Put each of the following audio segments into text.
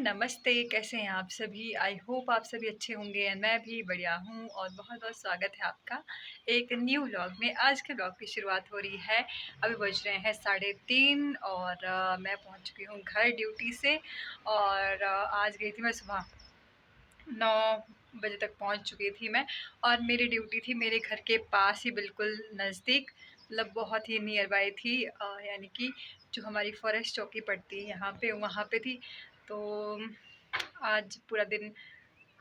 नमस्ते, कैसे हैं आप सभी? आई होप आप सभी अच्छे होंगे एंड मैं भी बढ़िया हूँ और बहुत-बहुत स्वागत है आपका एक न्यू व्लॉग में। आज के व्लॉग की शुरुआत हो रही है, अभी बज रहे हैं 3:30 और मैं पहुँच चुकी हूँ घर ड्यूटी से और आज गई थी मैं सुबह 9 बजे तक पहुँच चुकी थी मैं और मेरी ड्यूटी थी मेरे घर के पास ही बिल्कुल नज़दीक, मतलब बहुत ही नियर बाय थी यानी कि जो हमारी फॉरेस्ट चौकी पड़ती है यहाँ पे, वहाँ पे थी। तो आज पूरा दिन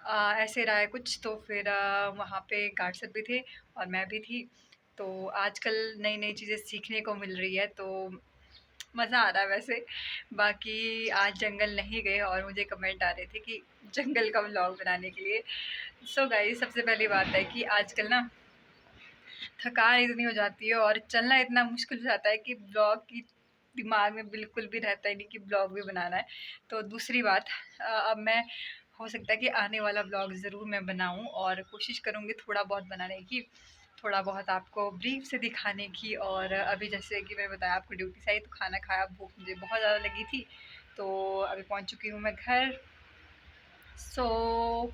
ऐसे रहा है कुछ, तो फिर वहाँ पे गार्ड सर भी थे और मैं भी थी। तो आजकल नई-नई चीज़ें सीखने को मिल रही है, तो मज़ा आ रहा है वैसे। बाकी आज जंगल नहीं गए और मुझे कमेंट आ रहे थे कि जंगल का व्लॉग बनाने के लिए। सो गाइस, सबसे पहली बात है कि आजकल ना थकान इतनी हो जाती है और चलना इतना मुश्किल हो जाता है कि ब्लॉग की दिमाग में बिल्कुल भी रहता ही नहीं कि ब्लॉग भी बनाना है। तो दूसरी बात, अब मैं हो सकता है कि आने वाला ब्लॉग ज़रूर मैं बनाऊँ और कोशिश करूँगी थोड़ा बहुत बनाने की, थोड़ा बहुत आपको ब्रीफ से दिखाने की। और अभी जैसे कि मैंने बताया आपको ड्यूटी से आई तो खाना खाया, भूख मुझे बहुत ज़्यादा लगी थी, तो अभी पहुँच चुकी हूँ मैं घर। सो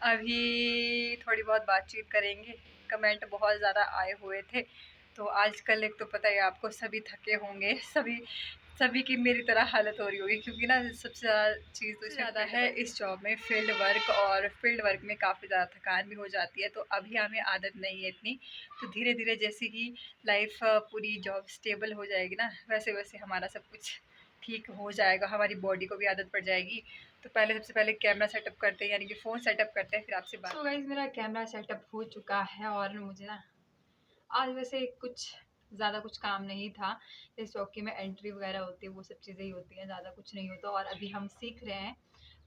अभी थोड़ी बहुत बातचीत करेंगे। कमेंट बहुत ज़्यादा आए हुए थे, तो आजकल एक तो पता है आपको सभी थके होंगे, सभी सभी की मेरी तरह हालत हो रही होगी क्योंकि ना सबसे ज़्यादा चीज़ तो ज़्यादा है इस जॉब में फील्ड वर्क, और फील्ड वर्क में काफ़ी ज़्यादा थकान भी हो जाती है। तो अभी हमें आदत नहीं है इतनी, तो धीरे धीरे जैसे ही लाइफ पूरी जॉब स्टेबल हो जाएगी ना, वैसे वैसे हमारा सब कुछ ठीक हो जाएगा, हमारी बॉडी को भी आदत पड़ जाएगी। तो पहले सबसे पहले कैमरा सेटअप करते हैं, यानी कि फ़ोन सेटअप करते हैं, फिर आपसे बात। सो गाइस, मेरा कैमरा सेटअप हो चुका है और मुझे ना आज वैसे कुछ ज़्यादा कुछ काम नहीं था। इस चौकी में एंट्री वगैरह होती है, वो सब चीज़ें ही होती हैं, ज़्यादा कुछ नहीं होता और अभी हम सीख रहे हैं।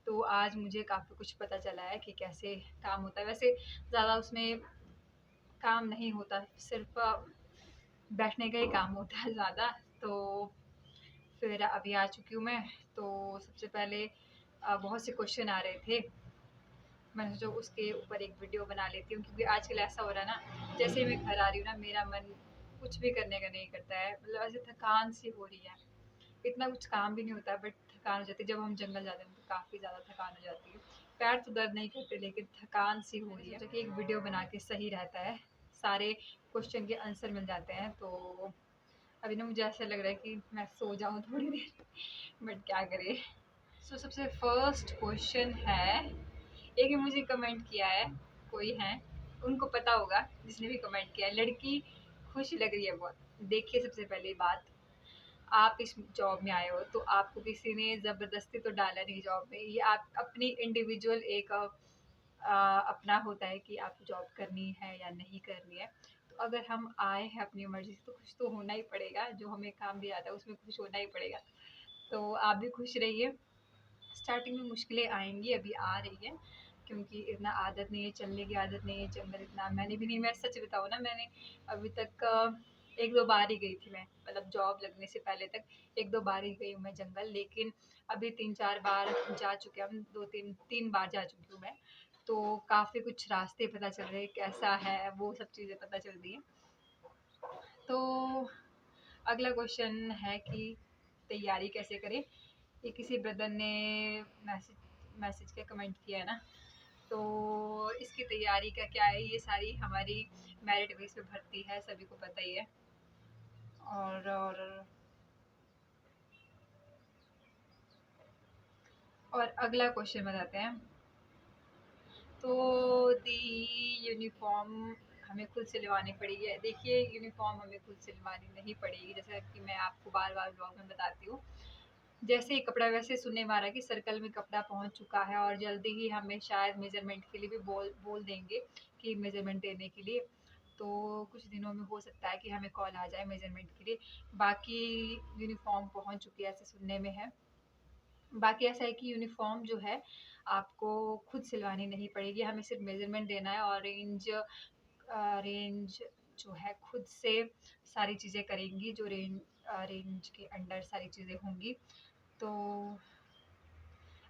तो आज मुझे काफ़ी कुछ पता चला है कि कैसे काम होता है। वैसे ज़्यादा उसमें काम नहीं होता, सिर्फ़ बैठने का ही काम होता है ज़्यादा। तो फिर अभी आ चुकी हूँ मैं। तो सबसे पहले बहुत से क्वेश्चन आ रहे थे, मैंने सोचा उसके ऊपर एक वीडियो बना लेती हूँ क्योंकि आजकल ऐसा हो रहा है ना, जैसे ही मैं घर आ रही हूँ ना मेरा मन कुछ भी करने का नहीं करता है, मतलब ऐसे थकान सी हो रही है। इतना कुछ काम भी नहीं होता है बट थकान हो जाती है। जब हम जंगल जाते हैं तो काफ़ी ज़्यादा थकान हो जाती है। पैर तो दर्द नहीं करते लेकिन थकान सी हो रही है। सोचा कि एक वीडियो बना के सही रहता है, सारे क्वेश्चन के आंसर मिल जाते हैं। तो अभी ना मुझे ऐसा लग रहा है कि मैं सो जाऊँ थोड़ी देर बट क्या करें। सो सबसे फर्स्ट क्वेश्चन है, एक ने मुझे कमेंट किया है, कोई है उनको पता होगा जिसने भी कमेंट किया है, लड़की खुश लग रही है बहुत। देखिए, सबसे पहली बात, आप इस जॉब में आए हो तो आपको किसी ने ज़बरदस्ती तो डाला नहीं जॉब में, ये आप अपनी इंडिविजुअल एक अपना होता है कि आपको जॉब करनी है या नहीं करनी है। तो अगर हम आए हैं अपनी मर्ज़ी से तो खुश तो होना ही पड़ेगा, जो हमें काम दिया जाता है उसमें खुश होना ही पड़ेगा। तो आप भी खुश रहिए। स्टार्टिंग में मुश्किलें आएँगी, अभी आ रही है क्योंकि इतना आदत नहीं है, चलने की आदत नहीं है, जंगल इतना मैंने भी नहीं, मैं सच बताऊँ ना, मैंने अभी तक 1-2 बार ही गई थी मैं, मतलब जॉब लगने से पहले तक 1-2 बार ही गई हूँ मैं जंगल, लेकिन अभी 3-4 बार जा चुके हैं हम, 2-3 बार जा चुकी हूँ मैं। तो काफ़ी कुछ रास्ते पता चल रहे हैं, कैसा है, वो सब चीज़ें पता चल रही हैं। तो अगला क्वेश्चन है कि तैयारी कैसे करें? ये किसी ब्रदर ने मैसेज मैसेज के कमेंट किया है ना, तो इसकी तैयारी का क्या है, ये सारी हमारी मेरिट बेस पे भर्ती है, सभी को पता ही है। और और अगला क्वेश्चन बताते हैं। तो दी यूनिफॉर्म हमें खुद सिलवानी पड़ेगी। देखिए, यूनिफॉर्म हमें खुद सिलवानी नहीं पड़ेगी, जैसा कि मैं आपको बार बार ब्लॉग में बताती हूँ। जैसे ही कपड़ा, वैसे सुनने में आ रहा है कि सर्कल में कपड़ा पहुंच चुका है और जल्दी ही हमें शायद मेजरमेंट के लिए भी बोल बोल देंगे कि मेजरमेंट देने के लिए। तो कुछ दिनों में हो सकता है कि हमें कॉल आ जाए मेजरमेंट के लिए। बाकी यूनिफॉर्म पहुंच चुकी है ऐसे सुनने में है। बाकी ऐसा है कि यूनिफॉर्म जो है आपको खुद सिलवानी नहीं पड़ेगी, हमें सिर्फ मेजरमेंट देना है और रेंज जो है खुद से सारी चीज़ें करेंगी, जो रेंज के अंडर सारी चीज़ें होंगी। तो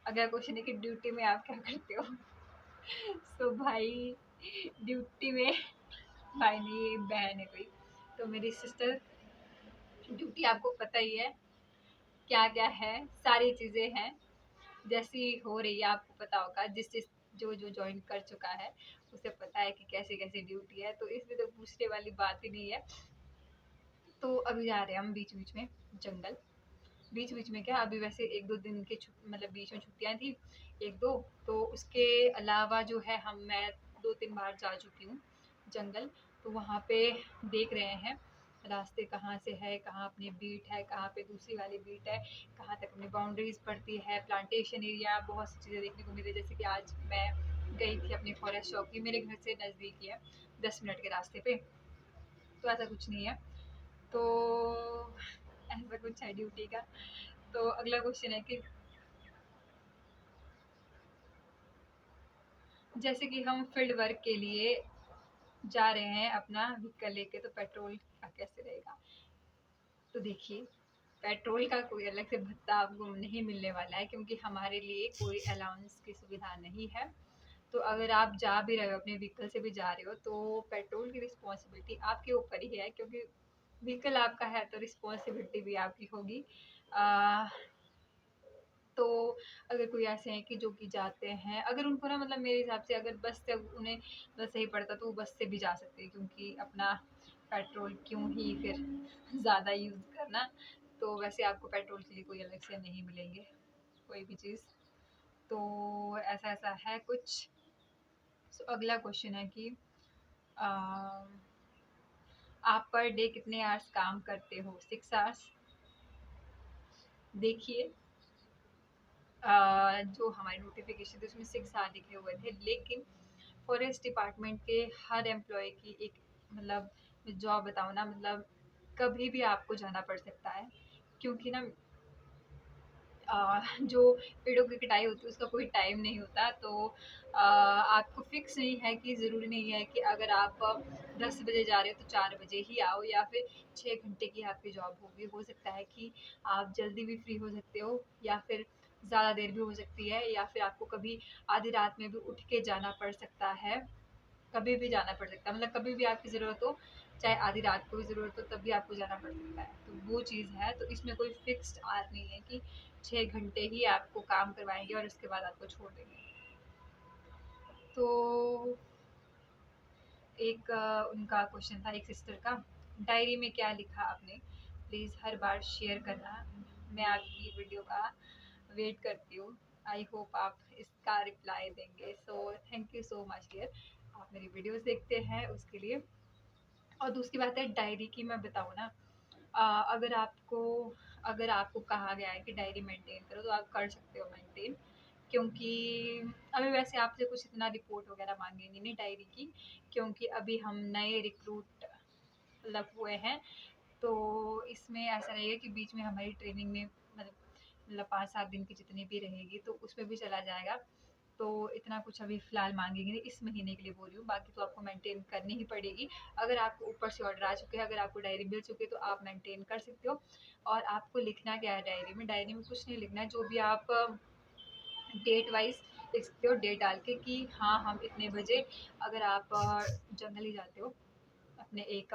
अगला क्वेश्चन है कि ड्यूटी में आप क्या करते हो? सो भाई, ड्यूटी में, भाई नहीं, बहन है कोई, तो मेरी सिस्टर, ड्यूटी आपको पता ही है क्या क्या है, सारी चीज़ें हैं। जैसी हो रही है, आपको पता होगा, जिस जो जो ज्वाइन कर चुका है उसे पता है कि कैसी कैसी ड्यूटी है, तो इसमें तो पूछने वाली बात ही नहीं है। तो अभी जा रहे हैं हम बीच बीच में जंगल। बीच बीच में क्या, अभी वैसे एक दो दिन के मतलब बीच में छुट्टियां थी एक दो, तो उसके अलावा जो है मैं दो तीन बार जा चुकी हूँ जंगल। तो वहाँ पे देख रहे हैं रास्ते कहाँ से है, कहाँ अपनी बीट है, कहाँ पे दूसरी वाली बीट है, कहाँ तक अपनी बाउंड्रीज पड़ती है, प्लांटेशन एरिया, बहुत सी चीज़ें देखने को मिली। जैसे कि आज मैं गई थी अपनी फॉरेस्ट शॉप की, मेरे घर से नज़दीक ही है, 10 मिनट के रास्ते पे। तो ऐसा कुछ नहीं है, तो ऐसा कुछ है ड्यूटी का। तो अगला क्वेश्चन है कि जैसे कि हम फील्ड वर्क के लिए जा रहे हैं अपना व्हीकल लेके, तो पेट्रोल का कैसे रहेगा? तो देखिए, पेट्रोल का कोई अलग से भत्ता आपको नहीं मिलने वाला है, क्योंकि हमारे लिए कोई अलाउंस की सुविधा नहीं है। तो अगर आप जा भी रहे हो, अपने व्हीकल से भी जा रहे हो, तो पेट्रोल की रिस्पॉन्सिबिलिटी आपके ऊपर ही है, क्योंकि व्हीकल आपका है तो रिस्पॉन्सिबिलिटी भी आपकी होगी। तो अगर कोई ऐसे हैं कि जो कि जाते हैं, अगर उनको ना मतलब मेरे हिसाब से अगर बस से उन्हें मतलब सही पड़ता तो वो बस से भी जा सकते हैं, क्योंकि अपना पेट्रोल क्यों ही फिर ज़्यादा यूज़ करना। तो वैसे आपको पेट्रोल के लिए कोई अलग से नहीं मिलेंगे कोई भी चीज़। तो ऐसा ऐसा है कुछ। तो अगला क्वेश्चन है कि आ, आप पर डे कितने आवर्स काम करते हो? 6 आवर्स। देखिए, जो हमारी नोटिफिकेशन थी उसमें 6 आवर लिखे हुए थे, लेकिन फॉरेस्ट डिपार्टमेंट के हर एम्प्लॉय की एक मतलब जॉब बताऊँ ना, मतलब कभी भी आपको जाना पड़ सकता है, क्योंकि ना जो पेड़ों की कटाई होती है उसका कोई टाइम नहीं होता। तो आपको फिक्स नहीं है कि ज़रूरी नहीं है कि अगर आप 10 बजे जा रहे हो तो 4 बजे ही आओ, या फिर 6 घंटे की आपकी जॉब होगी। हो सकता है कि आप जल्दी भी फ्री हो सकते हो, या फिर ज़्यादा देर भी हो सकती है, या फिर आपको कभी आधी रात में भी उठ के जाना पड़ सकता है। कभी भी जाना पड़ सकता है, मतलब कभी भी आपकी ज़रूरत हो, चाहे आधी रात को भी ज़रूरत हो, तब भी आपको जाना पड़ सकता है। तो वो चीज़ है, तो इसमें कोई फिक्स्ड आवर नहीं है कि 6 घंटे ही आपको काम करवाएंगे और उसके बाद आपको छोड़ देंगे। तो एक उनका क्वेश्चन था, एक सिस्टर का, डायरी में क्या लिखा आपने? प्लीज़ हर बार शेयर करना, मैं आपकी वीडियो का वेट करती हूँ। आई होप आप इसका रिप्लाई देंगे। So thank you so much dear, आप मेरी वीडियोस देखते हैं उसके लिए। और दूसरी बात है डायरी की, मैं बताऊँ ना, अगर आपको कहा गया है कि डायरी मेंटेन करो, तो आप कर सकते हो मेंटेन, क्योंकि अभी वैसे आपसे कुछ इतना रिपोर्ट वगैरह मांगेंगे नहीं डायरी की, क्योंकि अभी हम नए रिक्रूट मतलब हुए हैं। तो इसमें ऐसा रहेगा कि बीच में हमारी ट्रेनिंग में मतलब 5-7 दिन की जितनी भी रहेगी, तो उसमें भी चला जाएगा। तो इतना कुछ अभी फ़िलहाल मांगेंगे नहीं, इस महीने के लिए बोल रही हूँ, बाकी तो आपको मेंटेन करनी ही पड़ेगी। अगर आपको ऊपर से ऑर्डर आ चुके हैं, अगर आपको डायरी मिल चुकी है, तो आप मेंटेन कर सकते हो। और आपको लिखना क्या है डायरी में? डायरी में कुछ नहीं लिखना है, जो भी आप डेट वाइज लिख सकते हो, डेट डाल के कि हाँ हम इतने बजे, अगर आप जंगल ही जाते हो अपने एक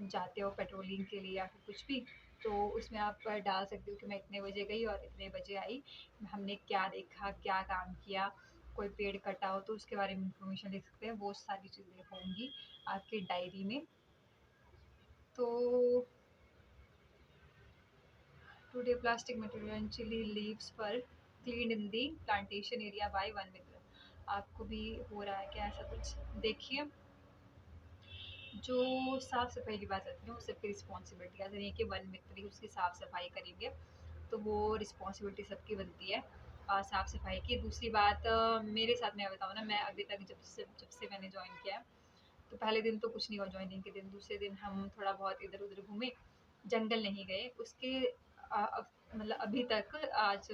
जाते हो पेट्रोलिंग के लिए या फिर कुछ भी, तो उसमें आप डाल सकते हो कि मैं इतने बजे गई और इतने बजे आई, हमने क्या देखा, क्या काम किया, कोई पेड़ कटा हो तो उसके बारे में इंफॉर्मेशन लिख सकते हैं। वो सारी चीज़ें होंगी आपकी डायरी में। तो today plastic material and chili leaves पर clean in the plantation area by one मित्र। आपको भी हो रहा है क्या ऐसा कुछ? देखिए, जो साफ सफाई की बात आती है वो सबकी रिस्पॉन्सिबिलिटी, ऐसा नहीं है कि वन मित्र ही उसकी साफ सफाई करेंगे, तो वो रिस्पॉन्सिबिलिटी सबकी बनती है साफ सफाई की। दूसरी बात, मेरे साथ मैं बताऊँ ना, मैं अभी तक जब से मैंने ज्वाइन किया है, तो पहले दिन तो कुछ नहीं हुआ ज्वाइनिंग के दिन, दूसरे दिन हम थोड़ा बहुत इधर उधर घूमे, जंगल नहीं गए। उसके मतलब अभी तक आज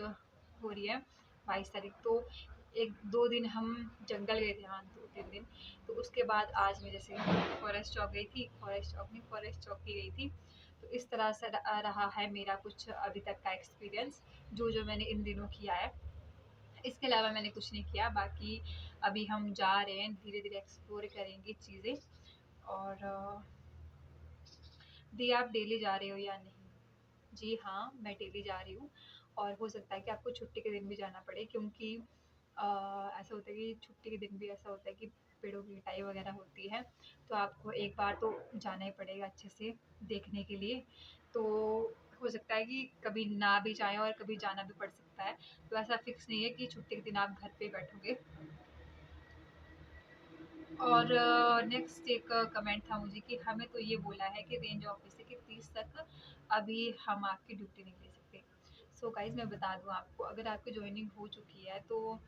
हो रही है 22 तारीख, तो 1-2 दिन हम जंगल गए थे, हाँ 2-3 दिन। तो उसके बाद आज मैं जैसे फॉरेस्ट चौक गई थी, फॉरेस्ट चौक ही गई थी। तो इस तरह से रहा है मेरा कुछ अभी तक का एक्सपीरियंस, जो मैंने इन दिनों किया है। इसके अलावा मैंने कुछ नहीं किया। बाकी अभी हम जा रहे हैं, धीरे धीरे एक्सप्लोर करेंगे चीज़ें। और दी, आप डेली जा रहे हो या नहीं? जी हाँ, मैं डेली जा रही हूँ। और हो सकता है कि आपको छुट्टी के दिन भी जाना पड़े, क्योंकि ऐसा होता है कि छुट्टी के दिन भी ऐसा होता है कि पेड़ों की कटाई वगैरह होती है, तो आपको एक बार तो जाना ही पड़ेगा अच्छे से देखने के लिए। तो हो सकता है कि कभी ना भी जाएँ और कभी जाना भी पड़ सकता है, तो ऐसा फिक्स नहीं है कि छुट्टी के दिन आप घर पे बैठोगे। और नेक्स्ट एक कमेंट था मुझे कि हमें तो ये बोला है कि रेंज ऑफिस से कि 30 तक अभी हम आपकी ड्यूटी नहीं ले सकते। सो गाइज मैं बता दूं आपको, अगर आपकी ज्वाइनिंग हो चुकी है तो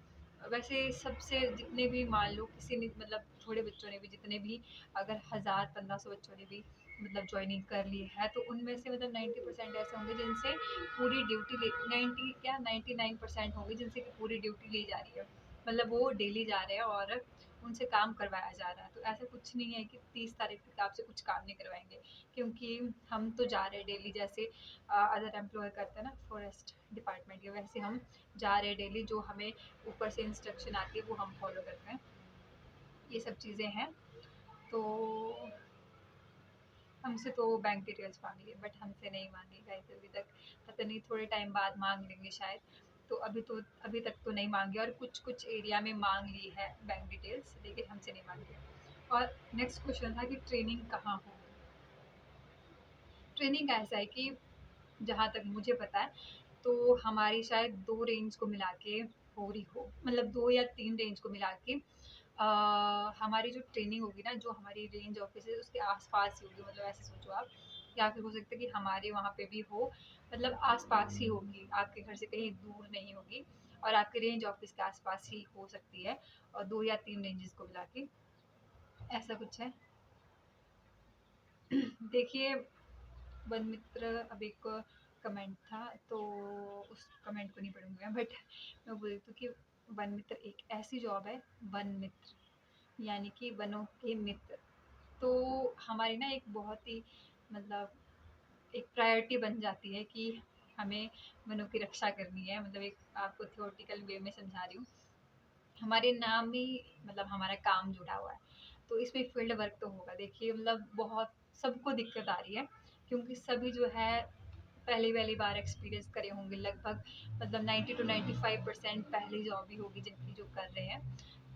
वैसे सबसे जितने भी मान लो किसी ने मतलब थोड़े बच्चों ने भी जितने भी अगर 1000-1500 बच्चों ने भी मतलब ज्वाइनिंग कर ली है, तो उनमें से मतलब 90% ऐसे होंगे जिनसे पूरी ड्यूटी ले 90 क्या 99% होंगे जिनसे कि पूरी ड्यूटी ली जा रही है, मतलब वो डेली जा रहे हैं और उनसे काम करवाया जा रहा है। तो ऐसा कुछ नहीं है कि 30 तारीख तक आपसे कुछ काम नहीं करवाएंगे, क्योंकि हम तो जा रहे हैं डेली, जैसे अदर एम्प्लॉय करते हैं ना फॉरेस्ट डिपार्टमेंट के, वैसे हम जा रहे हैं डेली, जो हमें ऊपर से इंस्ट्रक्शन आती है वो हम फॉलो करते हैं। ये सब चीज़ें हैं। तो हमसे तो बैंक डिटेल्स मांग लिए, बट हमसे नहीं मांगी गाइस अभी तक। पता नहीं थोड़े टाइम बाद मांग लेंगे शायद। तो अभी तक तो नहीं मांगे, और कुछ कुछ एरिया में मांग ली है बैंक डिटेल्स, लेकिन हमसे नहीं मांगी है। और नेक्स्ट क्वेश्चन था कि ट्रेनिंग कहाँ होगी। ट्रेनिंग ऐसा है कि जहाँ तक मुझे पता है तो हमारी शायद 2 रेंज को मिला के हो रही हो, मतलब 2 या 3 रेंज को मिला के हमारी जो ट्रेनिंग होगी ना, जो हमारी रेंज ऑफिस है उसके आस-पास ही होगी, मतलब ऐसे सोचो आप। या फिर हो सकता है कि हमारे वहाँ पे भी हो, मतलब आस-पास ही होगी, आपके घर से कहीं दूर नहीं होगी, और आपके रेंज ऑफिस के आस-पास ही हो सकती है, और 2 या 3 रेंजेस को मिला के, ऐसा कुछ है। देखिए, वन मित्र अब एक कमेंट था, तो उस कमेंट को नहीं पढ़ूंगी मैं, बट मैं बोल देती हूँ कि वन मित्र एक ऐसी जॉब है, वन मित्र यानी कि वनों के मित्र। तो हमारी ना एक बहुत ही मतलब एक प्रायोरिटी बन जाती है कि हमें वनों की रक्षा करनी है, मतलब एक आपको थियोरटिकल वे में समझा रही हूँ। हमारे नाम ही मतलब हमारा काम जुड़ा हुआ है, तो इसमें फील्ड वर्क तो होगा। देखिए मतलब बहुत सबको दिक्कत आ रही है, क्योंकि सभी जो है पहली पहली बार एक्सपीरियंस करे होंगे लगभग, मतलब 90 to 95% पहली जॉब ही होगी जिनकी जो कर रहे हैं,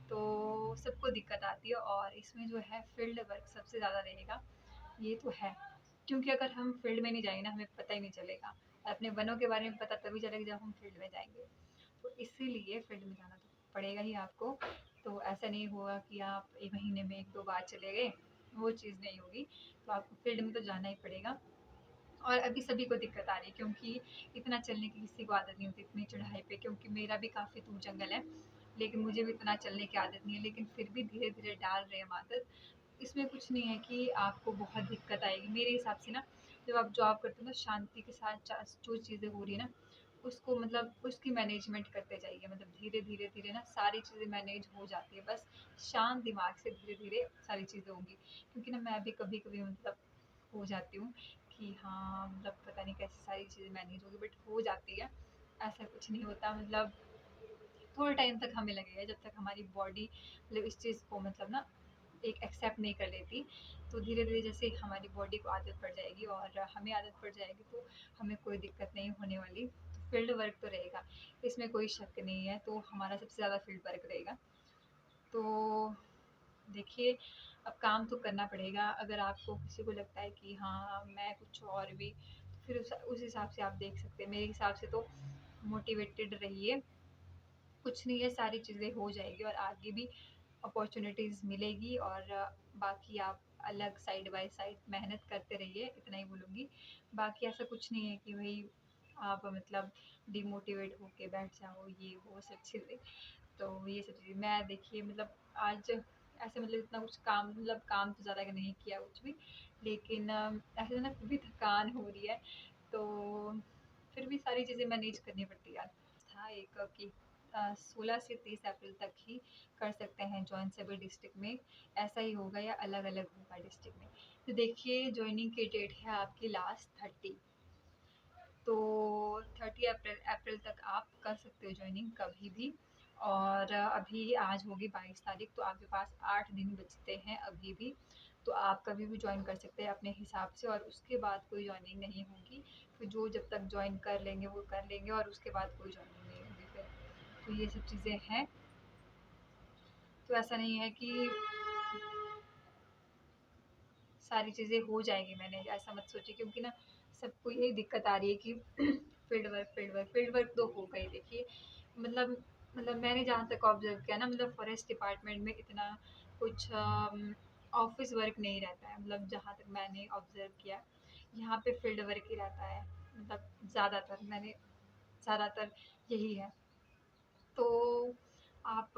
तो सबको दिक्कत आती है। और इसमें जो है फील्ड वर्क सबसे ज़्यादा रहेगा, ये तो है, क्योंकि अगर हम फील्ड में नहीं जाएंगे ना हमें पता ही नहीं चलेगा, और अपने वनों के बारे में पता तभी चलेगा जब हम फील्ड में जाएंगे। तो इसीलिए फील्ड में जाना तो पड़ेगा ही आपको। तो ऐसा नहीं होगा कि आप एक महीने में 1-2 बार चले गए, वो चीज़ नहीं होगी। तो आपको फील्ड में तो जाना ही पड़ेगा। और अभी सभी को दिक्कत आ रही है, क्योंकि इतना चलने की किसी को आदत नहीं होती इतनी चढ़ाई पे, क्योंकि मेरा भी काफ़ी दूर जंगल है, लेकिन मुझे भी इतना चलने की आदत नहीं है, लेकिन फिर भी धीरे धीरे डाल रहे हैं हम आदत। इसमें कुछ नहीं है कि आपको बहुत दिक्कत आएगी मेरे हिसाब से ना। जब आप जॉब करते हो ना शांति के साथ, जो चीज़ें हो रही है ना उसको मतलब उसकी मैनेजमेंट करते जाइए, मतलब धीरे धीरे धीरे ना सारी चीज़ें मैनेज हो जाती है, बस शांत दिमाग से धीरे धीरे सारी चीज़ें होंगी। क्योंकि ना मैं भी कभी कभी मतलब हो जाती हूँ कि हाँ मतलब पता नहीं कैसे सारी चीज़ें मैनेज होगी, बट हो जाती है। ऐसा कुछ नहीं होता, मतलब थोड़ा टाइम तक हमें लगेगा जब तक हमारी बॉडी मतलब इस चीज़ को मतलब ना एक एक्सेप्ट नहीं कर लेती। तो धीरे धीरे जैसे हमारी बॉडी को आदत पड़ जाएगी और हमें आदत पड़ जाएगी, तो हमें कोई दिक्कत नहीं होने वाली। तो फील्ड वर्क तो रहेगा, इसमें कोई शक नहीं है, तो हमारा सबसे ज़्यादा फील्ड वर्क रहेगा। तो देखिए, अब काम तो करना पड़ेगा। अगर आपको किसी को लगता है कि हाँ मैं कुछ और भी, तो फिर उस हिसाब से आप देख सकते हैं। मेरे हिसाब से तो मोटिवेटेड रहिए, कुछ नहीं है, सारी चीज़ें हो जाएगी और आगे भी अपॉर्चुनिटीज़ मिलेगी। और बाकी आप अलग साइड बाय साइड मेहनत करते रहिए, इतना ही बोलूँगी। बाकी ऐसा कुछ नहीं है कि भाई आप मतलब डिमोटिवेट होके बैठ जाओ, ये वो सब चीज़ें। तो ये सब चीज़ें मैं देखिए मतलब आज ऐसे मतलब इतना कुछ काम, मतलब काम तो ज़्यादा नहीं किया कुछ भी, लेकिन ऐसे ना फिर भी थकान हो रही है, तो फिर भी सारी चीज़ें मैनेज करनी पड़ती है यार। था एक कि 16 से 30 अप्रैल तक ही कर सकते हैं जॉइन सभी डिस्ट्रिक्ट में, ऐसा ही होगा या अलग अलग होगा डिस्ट्रिक्ट में। तो देखिए ज्वाइनिंग की डेट है आपकी लास्ट 30, तो 30 अप्रैल तक आप कर सकते हो ज्वाइनिंग कभी भी। और अभी आज होगी 22 तारीख, तो आपके पास 8 दिन बचते हैं अभी भी। तो आप कभी भी ज्वाइन कर सकते हैं अपने हिसाब से, और उसके बाद कोई ज्वाइनिंग नहीं होगी। तो जो जब तक ज्वाइन कर लेंगे वो कर लेंगे, और उसके बाद कोई ज्वाइनिंग नहीं होगी फिर। तो ये सब चीज़ें हैं। तो ऐसा नहीं है कि सारी चीज़ें हो जाएगी, मैंने ऐसा मत सोचिए, क्योंकि ना सबको यही दिक्कत आ रही है कि फील्ड वर्क तो हो गई। देखिए मतलब मैंने जहाँ तक ऑब्जर्व किया ना, मतलब फॉरेस्ट डिपार्टमेंट में इतना कुछ ऑफिस वर्क नहीं रहता है। मतलब जहाँ तक मैंने ऑब्जर्व किया, यहाँ पे फील्ड वर्क ही रहता है। मतलब ज़्यादातर यही है। तो आप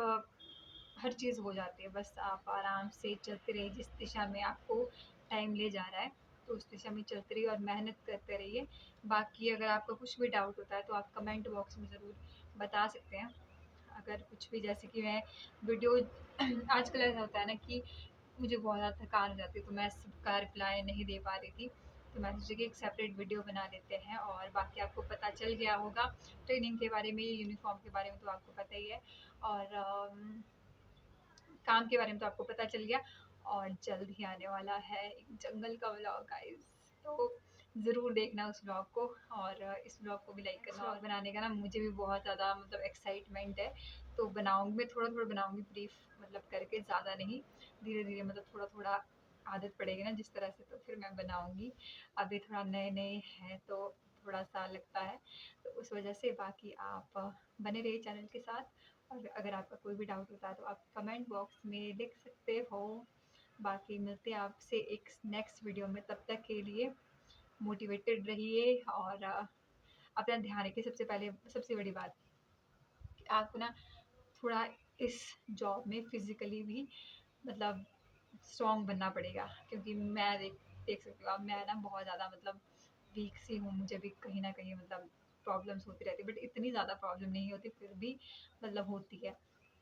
हर चीज़ हो जाती है, बस आप आराम से चलते रहिए। जिस दिशा में आपको टाइम ले जा रहा है, तो उस दिशा में चलते रहिए और मेहनत करते रहिए। बाकी अगर आपका कुछ भी डाउट होता है तो आप कमेंट बॉक्स में ज़रूर बता सकते हैं। अगर कुछ भी, जैसे कि मैं वीडियो आजकल ऐसा होता है ना कि मुझे बहुत ज़्यादा थकान हो जाती है, तो मैं सबका रिप्लाई नहीं दे पा रही थी। तो मैं सोची कि एक सेपरेट वीडियो बना लेते हैं। और बाकी आपको पता चल गया होगा ट्रेनिंग के बारे में, यूनिफॉर्म के बारे में तो आपको पता ही है, और काम के बारे में तो आपको पता चल गया। और जल्द ही आने वाला है एक जंगल का व्लॉग गाइस, तो ज़रूर देखना उस व्लॉग को, और इस व्लॉग को भी लाइक करना। और बनाने का ना मुझे भी बहुत ज़्यादा मतलब एक्साइटमेंट है। तो बनाऊँगी, मैं थोड़ा थोड़ा बनाऊँगी, ब्रीफ मतलब करके, ज़्यादा नहीं, धीरे धीरे, मतलब थोड़ा थोड़ा आदत पड़ेगी ना जिस तरह से, तो फिर मैं बनाऊँगी। अभी थोड़ा नए नए हैं तो थोड़ा सा लगता है, तो उस वजह से। बाकी आप बने रहिए चैनल के साथ, और अगर आपका कोई भी डाउट होता है तो आप कमेंट बॉक्स में लिख सकते हो। बाकी मिलते हैं आपसे एक नेक्स्ट वीडियो में, तब तक के लिए मोटिवेटेड रहिए और अपना ध्यान रखिए। सबसे पहले सबसे बड़ी बात कि आपको ना थोड़ा इस जॉब में फिज़िकली भी मतलब स्ट्रॉन्ग बनना पड़ेगा, क्योंकि मैं देख सकती हूँ आप, मैं ना बहुत ज़्यादा मतलब वीक सी हूँ। मुझे भी कहीं न कहीं मतलब प्रॉब्लम्स होती रहती है, बट इतनी ज़्यादा प्रॉब्लम नहीं होती, फिर भी मतलब होती है।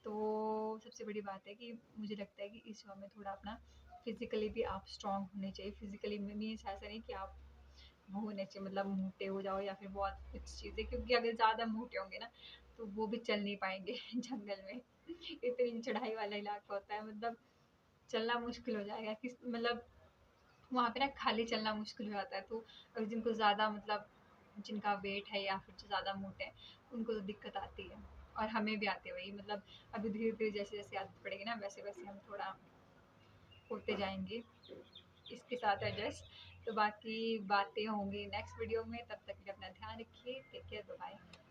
तो सबसे बड़ी बात है कि मुझे लगता है कि इस जॉब में थोड़ा अपना फिज़िकली भी आप स्ट्रॉन्ग होने चाहिए। फिज़िकली मीन्स ऐसा नहीं कि आप वो होने चाहिए मतलब मोटे हो जाओ या फिर बहुत कुछ चीज़ें, क्योंकि अगर ज़्यादा मोटे होंगे ना तो वो भी चल नहीं पाएँगे जंगल में। इतनी चढ़ाई वाला इलाका होता है, मतलब चलना मुश्किल हो जाएगा। किस मतलब वहाँ पे ना खाली चलना मुश्किल हो जाता है। तो अगर जिनको ज़्यादा मतलब जिनका वेट है या फिर जो ज़्यादा मोटे हैं, उनको तो दिक्कत आती है, और हमें भी आती है वही। मतलब अभी धीरे-धीरे जैसे-जैसे आदत पड़ेगी ना, वैसे-वैसे हम थोड़ा होते जाएँगे इसके साथ एडजस्ट। तो बाकी बातें होंगी नेक्स्ट वीडियो में, तब तक के लिए अपना ध्यान रखिए। Take care, bye bye.